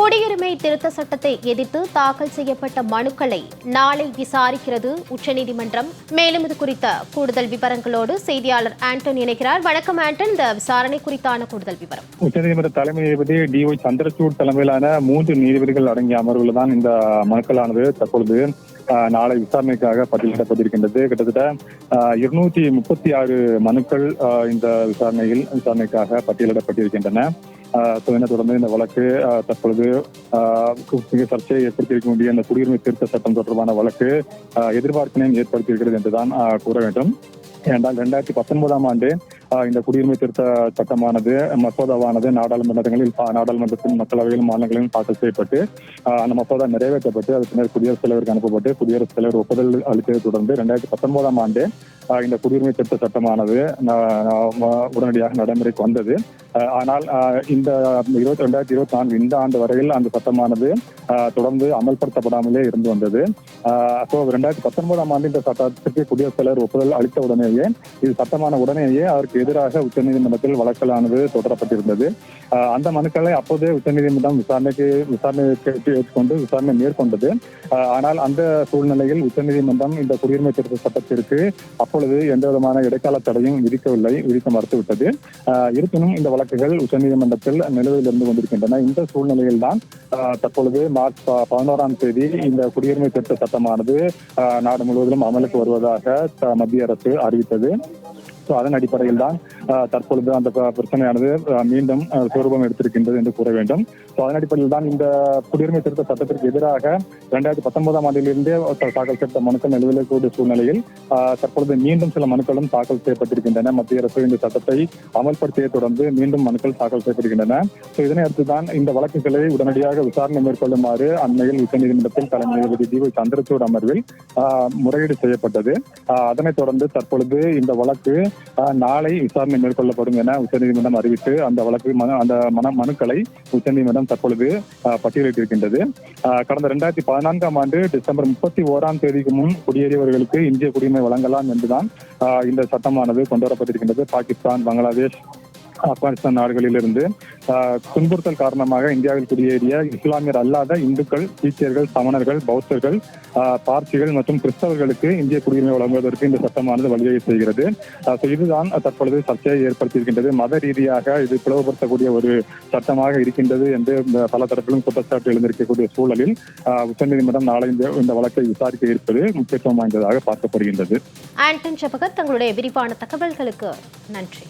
குடியுரிமை திருத்த சட்டத்தை எதிர்த்து தாக்கல் செய்யப்பட்ட மனுக்களை நாளை விசாரிக்கிறது உச்சநீதிமன்றம். மேலும் இது குறித்த கூடுதல் விவரங்களோடு செய்தியாளர் ஆண்டன் இணைக்கிறார். வணக்கம் ஆண்டன், இந்த விசாரணை குறித்தான கூடுதல் விவரம். உச்சநீதிமன்ற தலைமை நீதிபதி DY சந்திரசூட் தலைமையிலான 3 நீதிபதிகள் அடங்கிய அமர்வில் தான் இந்த மனுக்களானது தற்பொழுது நாளை விசாரணைக்காக பட்டியலிடப்பட்டிருக்கின்றது. கிட்டத்தட்ட 236 மனுக்கள் இந்த விசாரணைக்காக பட்டியலிடப்பட்டிருக்கின்றன. இதனைத் தொடர்ந்து இந்த வழக்கு தற்பொழுது சர்ச்சையை ஏற்படுத்தியிருக்கக்கூடிய இந்த குடியுரிமை திருத்த சட்டம் தொடர்பான வழக்கு எதிர்பார்ப்பினையும் ஏற்படுத்தியிருக்கிறது என்றுதான் கூற வேண்டும். ஏனென்றால் 2019ஆம் ஆண்டு இந்த குடியுரிமை திருத்த சட்டமானது மசோதாவானது நாடாளுமன்றத்தின் மக்களவையிலும் மாநிலங்களிலும் தாக்கல் செய்யப்பட்டு அந்த மசோதா நிறைவேற்றப்பட்டு அது பின்னர் குடியரசுத் தலைவருக்கு அனுப்பப்பட்டு குடியரசுத் தலைவர் ஒப்புதல் அளித்ததை தொடர்ந்து 2019ஆம் ஆண்டு இந்த குடியுரிமை திருத்த சட்டமானது உடனடியாக நடைமுறைக்கு வந்தது. ஆனால் இந்த 2024 இந்த ஆண்டு வரையில் அந்த சட்டமானது தொடர்ந்து அமல்படுத்தப்படாமலே இருந்து வந்தது. 2019ஆம் ஆண்டு இந்த சட்டத்திற்கு குடியரசுத் தலைவர் ஒப்புதல் அளித்த உடனேயே இது சட்டமான உடனேயே அதற்கு எதிராக உச்சநீதிமன்றத்தில் வழக்கலானது தொடரப்பட்டிருந்தது. அந்த மனுக்களை அப்போதே உச்சநீதிமன்றம் விசாரணைக்கு ஏற்றுக்கொண்டு விசாரணை மேற்கொண்டது. ஆனால் அந்த சூழ்நிலையில் உச்சநீதிமன்றம் இந்த குடியுரிமை திருத்த சட்டத்திற்கு அப்பொழுது எந்த விதமான இடைக்கால தடையும் விதிக்க மறுத்துவிட்டது. இருப்பினும் இந்த வழக்குகள் உச்சநீதிமன்றத்தில் நிலுவையில் இருந்து கொண்டிருக்கின்றன. இந்த சூழ்நிலையில் தான் தற்பொழுது மார்ச் 11ஆம் தேதி இந்த குடியுரிமை திருத்த சட்டமானது நாடு முழுவதிலும் அமலுக்கு வருவதாக மத்திய அரசு அறிவித்தது. அதன் அடிப்படையில் தான் தற்பொழுது அந்த பிரச்சனையானது மீண்டும் சுரூபம் எடுத்திருக்கின்றது என்று கூற வேண்டும். அதன் அடிப்படையில் தான் இந்த குடியுரிமை திருத்த சட்டத்திற்கு எதிராக 2019ஆம் ஆண்டிலிருந்தே தாக்கல் செய்யப்பட்ட மனுக்கள் நிலுவையில் கூடிய சூழ்நிலையில் தற்பொழுது மீண்டும் சில மனுக்களும் தாக்கல் செய்யப்பட்டிருக்கின்றன. மத்திய அரசு இந்த சட்டத்தை அமல்படுத்தியதை தொடர்ந்து மீண்டும் மனுக்கள் தாக்கல் செய்யப்படுகின்றன. இதனை அடுத்துதான் இந்த வழக்குகளை உடனடியாக விசாரணை மேற்கொள்ளுமாறு அண்மையில் உச்சநீதிமன்றத்தில் தலைமை நீதிபதி DY சந்திரசூட் அமர்வில் முறையீடு செய்யப்பட்டது. அதனைத் தொடர்ந்து தற்பொழுது இந்த வழக்கு நாளை விசாரணை மேற்கொள்ளப்படும் என உச்சநீதிமன்றம் அறிவித்து அந்த மனுக்களை உச்சநீதிமன்றம் தற்பொழுது பட்டியலிட்டிருக்கின்றது. கடந்த 2014ஆம் ஆண்டு டிசம்பர் 31ஆம் தேதிக்கு முன் குடியேறியவர்களுக்கு இந்திய குடியுரிமை வழங்கலாம் என்றுதான் இந்த சட்டமானது கொண்டுவரப்பட்டிருக்கின்றது. பாகிஸ்தான், பங்களாதேஷ், ஆப்கானிஸ்தான் நாடுகளிலிருந்து துன்புறுத்தல் காரணமாக இந்தியாவில் குடியேறிய இஸ்லாமியர் அல்லாத இந்துக்கள், சீக்கியர்கள், சமணர்கள், பௌத்தர்கள், பார்சிகள் மற்றும் கிறிஸ்தவர்களுக்கு இந்திய குடியுரிமை வழங்குவதற்கு இந்த சட்டமானது வழிவகை செய்கிறது. இதுதான் தற்பொழுது சர்ச்சையை ஏற்படுத்தியிருக்கின்றது. மத ரீதியாக இது பிளவுபடுத்தக்கூடிய ஒரு சட்டமாக இருக்கின்றது என்று பல தரப்பிலும் குற்றச்சாட்டு எழுந்திருக்கக்கூடிய சூழலில் உச்சநீதிமன்றம் நாளை இந்த வழக்கை விசாரிக்க இருப்பது முக்கியத்துவம் வாய்ந்ததாக பார்க்கப்படுகின்றது. ஆண்டன் ஜபகர், தங்களுடைய விரிவான தகவல்களுக்கு நன்றி.